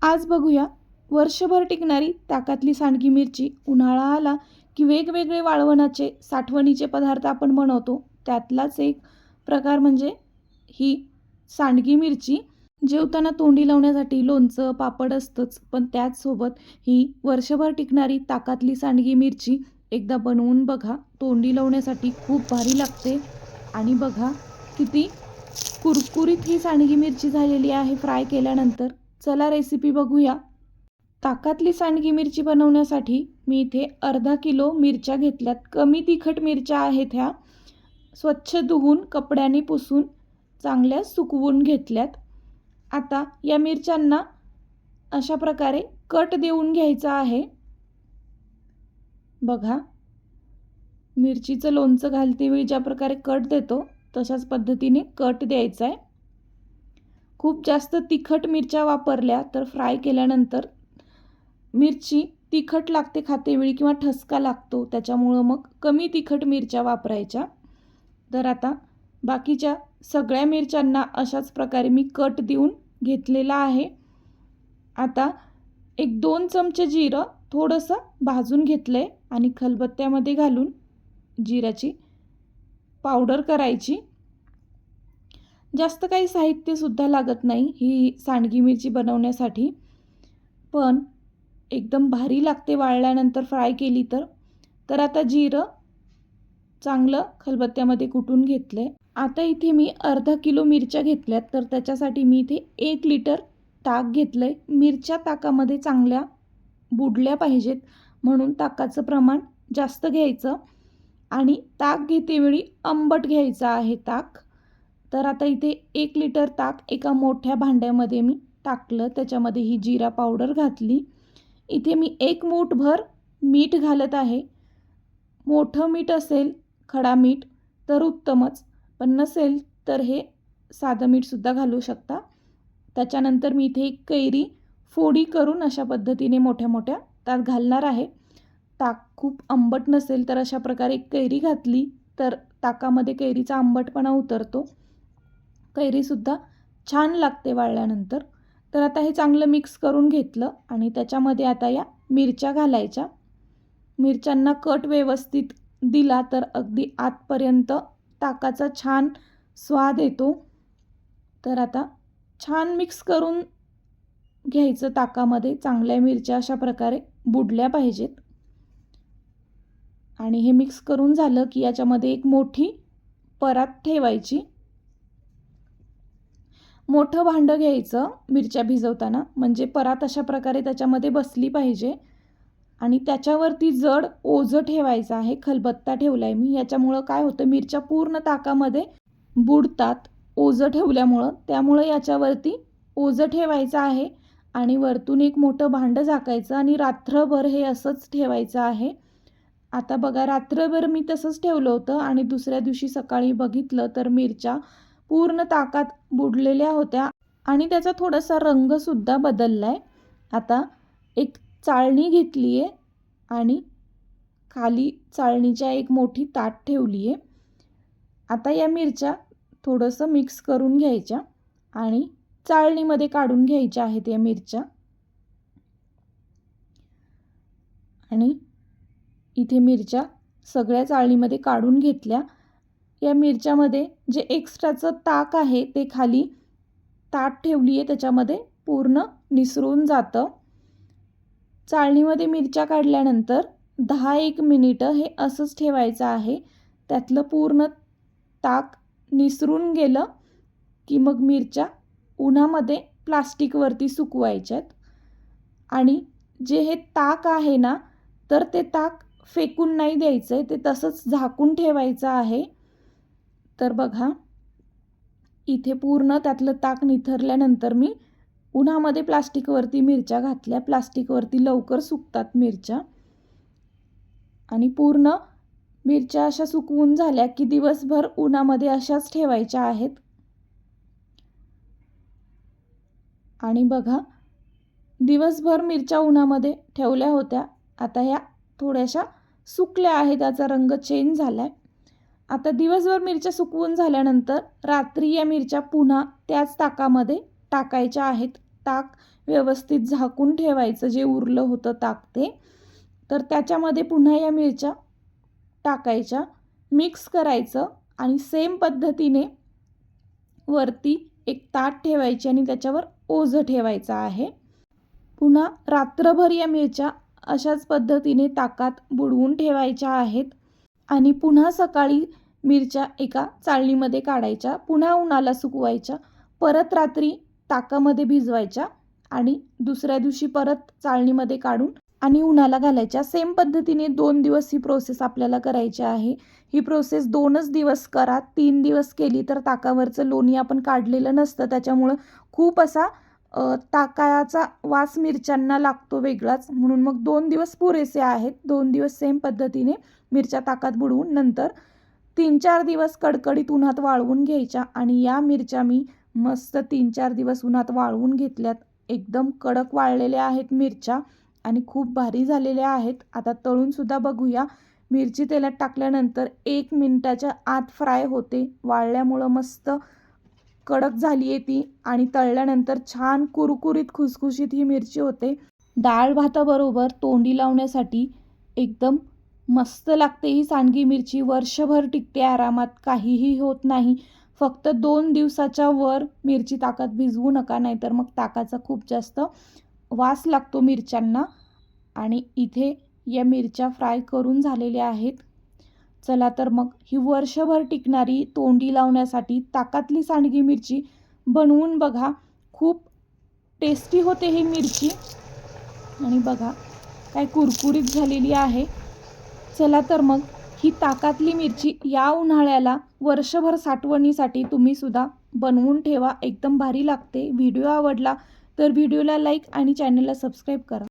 आज बघूया वर्षभर टिकणारी ताकातली सांडगी मिरची. उन्हाळा आला की वेगवेगळे वाळवणाचे साठवणीचे पदार्थ आपण बनवतो. त्यातलाच एक प्रकार म्हणजे ही सांडगी मिरची. जेवताना तोंडी लावण्यासाठी लोणचं पापड असतंच, पण त्याचसोबत ही वर्षभर टिकणारी ताकातली सांडगी मिरची एकदा बनवून बघा. तोंडी लावण्यासाठी खूप भारी लागते. आणि बघा किती कुरकुरीत ही सांडगी मिरची झालेली आहे फ्राय केल्यानंतर. चला रेसिपी बघूया. ताकातली सांडगी मिरची बनवण्यासाठी मी इथे अर्धा किलो मिरच्या घेतल्यात. कमी तिखट मिरच्या आहेत ह्या. स्वच्छ धुवून कपड्याने पुसून चांगल्या सुकवून घेतल्यात. आता या मिरच्यांना अशा प्रकारे कट देऊन घ्यायचा आहे. बघा, मिरचीचं लोणचं घालते वेळी ज्या प्रकारे कट देतो तशाच पद्धतीने कट द्यायचा आहे. खूप जास्त तिखट मिरच्या वापरल्या तर फ्राय केल्यानंतर मिरची तिखट लागते खातेवेळी किंवा ठसका लागतो, त्याच्यामुळं मग कमी तिखट मिरच्या वापरायच्या. तर आता बाकीच्या सगळ्या मिरच्यांना अशाच प्रकारे मी कट देऊन घेतलेला आहे. आता 1-2 चमचे जिरं थोडंसं भाजून घेतलं आहे आणि खलबत्त्यामध्ये घालून जिऱ्याची पावडर करायची. जास्त काही साहित्यसुद्धा लागत नाही ही सांडगी मिरची बनवण्यासाठी, पण एकदम भारी लागते वाळल्यानंतर फ्राय केली तर. तर आता जिरं चांगलं खलबत्त्यामध्ये कुटून घेतलं आहे. आता इथे मी अर्धा किलो मिरच्या घेतल्यात, तर त्याच्यासाठी मी इथे 1 लिटर ताक घेतलं आहे. मिरच्या ताकामध्ये चांगल्या बुडल्या पाहिजेत म्हणून ताकाचं प्रमाण जास्त घ्यायचं आणि ताक घेतेवेळी आंबट घ्यायचं आहे ताक. तर आता इथे 1 लिटर ताक एका मोठ्या भांड्यामध्ये मी टाकलं. त्याच्यामध्ये ही जिरा पावडर घातली. इथे मी 1 मूठभर मीठ घालत आहे. मोठं मीठ असेल खडा मीठ तर उत्तमच, पण नसेल तर हे साधं मीठसुद्धा घालू शकता. त्याच्यानंतर मी इथे 1 कैरी फोडी करून अशा पद्धतीने मोठ्या मोठ्या त्यात घालणार आहे. ताक खूप आंबट नसेल तर अशा प्रकारे 1 कैरी घातली तर ताकामध्ये कैरीचा आंबटपणा उतरतो. कैरीसुद्धा छान लागते वाळल्यानंतर. तर आता हे चांगलं मिक्स करून घेतलं आणि त्याच्यामध्ये आता या मिरच्या घालायच्या. मिरच्यांना कट व्यवस्थित दिला तर अगदी आतपर्यंत ताकाचा छान स्वाद येतो. तर आता छान मिक्स करून घ्यायचं ताकामध्ये. चांगल्या मिरच्या अशा प्रकारे बुडल्या पाहिजेत. आणि हे मिक्स करून झालं की याच्यामध्ये एक मोठी परात ठेवायची. मोठं भांडं घ्यायचं मिरच्या भिजवताना, म्हणजे परात अशा प्रकारे त्याच्यामध्ये बसली पाहिजे. आणि त्याच्यावरती जड ओझं ठेवायचं आहे. खलबत्ता ठेवला आहे मी. याच्यामुळं काय होतं, मिरच्या पूर्ण ताकामध्ये बुडतात ओझं ठेवल्यामुळं. त्यामुळं याच्यावरती ओझं ठेवायचं आहे आणि वरतून एक मोठं भांडं झाकायचं आणि रात्रभर हे असंच ठेवायचं आहे. आता बघा, रात्रभर मी तसंच ठेवलं होतं आणि दुसऱ्या दिवशी सकाळी बघितलं तर मिरच्या पूर्ण ताकात बुडलेल्या होत्या आणि त्याचा थोडासा रंगसुद्धा बदलला आहे. आता एक चाळणी घेतली आहे आणि खाली चाळणीच्या एक मोठी ताट ठेवली आहे. आता या मिरच्या थोडंसं मिक्स करून घ्यायच्या आणि चाळणीमध्ये काढून घ्यायच्या आहेत या मिरच्या. आणि इथे मिरच्या सगळ्या चाळणीमध्ये काढून घेतल्या. या मिरच्यामध्ये जे एक्स्ट्राचं ताक आहे ते खाली ताट ठेवली आहे त्याच्यामध्ये पूर्ण निसरून जातं. चाळणीमध्ये मिरच्या काढल्यानंतर 10-1 मिनिटं हे असंच ठेवायचं आहे. त्यातलं पूर्ण ताक निसरून गेलं की मग मिरच्या उन्हामध्ये प्लास्टिकवरती सुकवायच्यात. आणि जे हे ताक आहे ना, तर ते ताक फेकून नाही द्यायचं आहे, ते तसंच झाकून ठेवायचं आहे. तर बघा, इथे पूर्ण त्यातलं ताक निथरल्यानंतर मी उन्हामध्ये प्लास्टिकवरती मिरच्या घातल्या. प्लास्टिकवरती लवकर सुकतात मिरच्या. आणि पूर्ण मिरच्या अशा सुकवून झाल्या की दिवसभर उन्हामध्ये अशाच ठेवायच्या आहेत. आणि बघा, दिवसभर मिरच्या उन्हामध्ये ठेवल्या होत्या. आता ह्या थोड्याशा सुकल्या आहेत, त्याचा रंग चेंज झाला आहे. आता दिवसभर मिरच्या सुकवून झाल्यानंतर रात्री या मिरच्या पुन्हा त्याच ताकामध्ये टाकायच्या आहेत. ताक व्यवस्थित झाकून ठेवायचं, जे उरलं होतं ताक ते. तर त्याच्यामध्ये पुन्हा या मिरच्या टाकायच्या, मिक्स करायचं आणि सेम पद्धतीने वरती एक ताट ठेवायची आणि त्याच्यावर ओझं ठेवायचं आहे. पुन्हा रात्रभर या मिरच्या अशाच पद्धतीने ताकात बुडवून ठेवायच्या आहेत आणि पुन्हा सकाळी मिरच्या एका चाळणीमध्ये काढायच्या, पुन्हा उन्हाला सुकवायच्या, परत रात्री ताकामध्ये भिजवायच्या आणि दुसऱ्या दिवशी परत चाळणीमध्ये काढून आणि उन्हाला घालायच्या. सेम पद्धतीने 2 दिवस ही प्रोसेस आपल्याला करायची आहे. ही प्रोसेस 2च दिवस करा. 3 दिवस केली तर ताकावरचं लोणी आपण काढलेलं नसतं, त्याच्यामुळं खूप असा ताकाचा वास मिरच्यांना लागतो वेगळाच, म्हणून मग 2 दिवस पुरेसे आहेत. 2 दिवस सेम पद्धतीने मिरच्या ताकात बुडवून नंतर 3-4 दिवस कडकडीत उन्हात वाळवून घ्यायच्या आणि या मिरच्या मी मस्त 3-4 दिवस उन्हात वाळवून घेतल्यात. एकदम कडक वाळलेल्या आहेत मिरच्या आणि खूप भारी झालेल्या आहेत. आता तळूनसुद्धा बघूया. मिरची तेलात टाकल्यानंतर 1 मिनिटाच्या आत फ्राय होते. वाळल्यामुळं मस्त कडक झाली आहे ती आणि तळल्यानंतर छान कुरकुरीत खुसखुशीत ही मिरची होते. डाळ भाताबरोबर तोंडी लावण्यासाठी एकदम मस्त लागते ही सांडगी मिरची. वर्षभर टिकते आरामात, काहीही होत नाही. फक्त 2 दिवसाच्या वर मिरची ताकात भिजवू नका, नाहीतर मग ताकाचा खूप जास्त वास लागतो मिरच्यांना. आणि इथे या मिरच्या फ्राय करून झालेल्या आहेत. चला तर मग ही वर्षभर टिकणारी तोंडी लावण्यासाठी ताकातली सांडगी मिरची बनवून बघा. खूप टेस्टी होते ही मिरची आणि बघा काय कुरकुरीत झालेली आहे. चला तर मग ही ताकातली मिरची या उन्हाळ्याला वर्षभर साठवणीसाठी तुम्ही सुद्धा बनवून ठेवा. एकदम भारी लागते. व्हिडिओ आवडला तर व्हिडिओला लाईक आणि चॅनलला सबस्क्राईब करा.